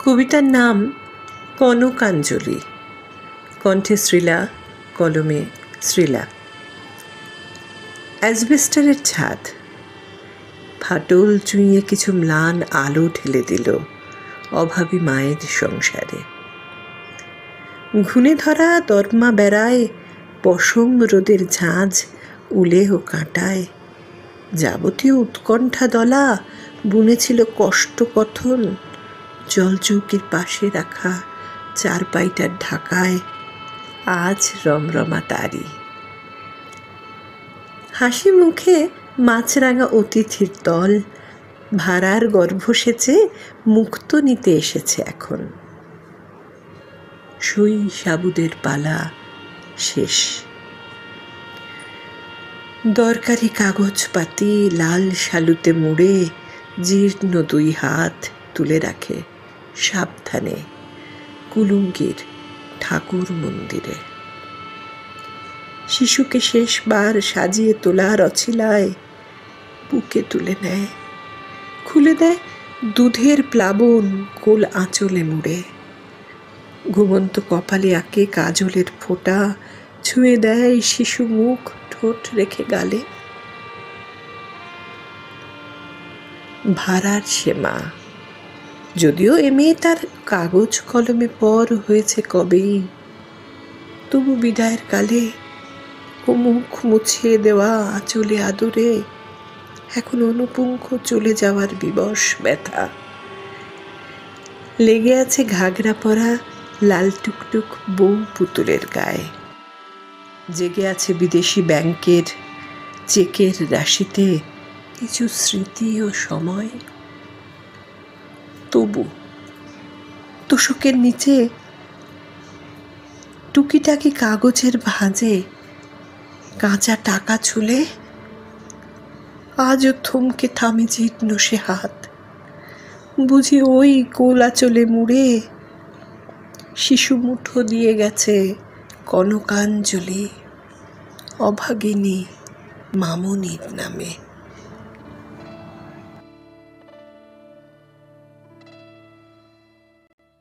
কবিতার নাম কনকাঞ্জলি, কণ্ঠে শ্রীলা, কলমে শ্রীলা। অ্যাসবেস্টারের ছাদ, ফাটল চুইয়ে কিছু ম্লান আলো ঢেলে দিল অভাবী মায়ের সংসারে। ঘুণে ধরা তর্মা বেড়ায়, পশম রোদের ঝাঁঝ উলে ও কাঁটায়। যাবতীয় উৎকণ্ঠা দলা বুনেছিল কষ্ট কথন জলচৌকির পাশে রাখা চারপাইটার ঢাকায়। আজ রমরমা তারি হাসি মুখে মাছরাঙা অতিথির দল ভাড়ার গর্ভ সেচে মুক্ত নিতে এসেছে এখন। সুই সাবুদের পালা শেষ। দরকারি কাগজপাতি লাল শালুতে মুড়ে জীর্ণ দুই হাত তুলে রাখে সাবধানে কুলুঙ্গির ঠাকুর মন্দিরে। শিশুকে শেষবার সাজিয়ে তোলার অছিলায় বুকে তুলে নেয়, খুলে দেয় দুধের প্লাবন কোল আঁচলে মুড়ে। ঘুমন্ত কপালে আঁকে কাজলের ফোঁটা, ছুঁয়ে দেয় শিশু মুখ ঠোঁট রেখে গালে। ভাড়ার সে মা, যদিও এ মেয়ে তার কাগজ কলমে পর হয়েছে কবেই, তবু বিদায়ের কালে ও মুখ মুছিয়ে দেওয়া আঁচলে আদরে এখন অনুপুঙ্খ চলে যাওয়ার বিবশ ব্যথা। লেগে আছে ঘাগরা পরা লাল টুকটুক বউ পুতুলের গায়ে। জেগে আছে বিদেশি ব্যাংকের চেকের রাশিতে কিছু স্মৃতি ও সময়। তবু তোষকের নিচে টুকিটাকি কাগজের ভাঁজে কাঁচা টাকা ছুলে আজও থমকে থামে জীর্ণ সে হাত। বুঝি ওই কোল আঁচলে মুড়ে শিশু মুঠো দিয়ে গেছে কনকাঞ্জলি অভাগিনী মামনির নামে।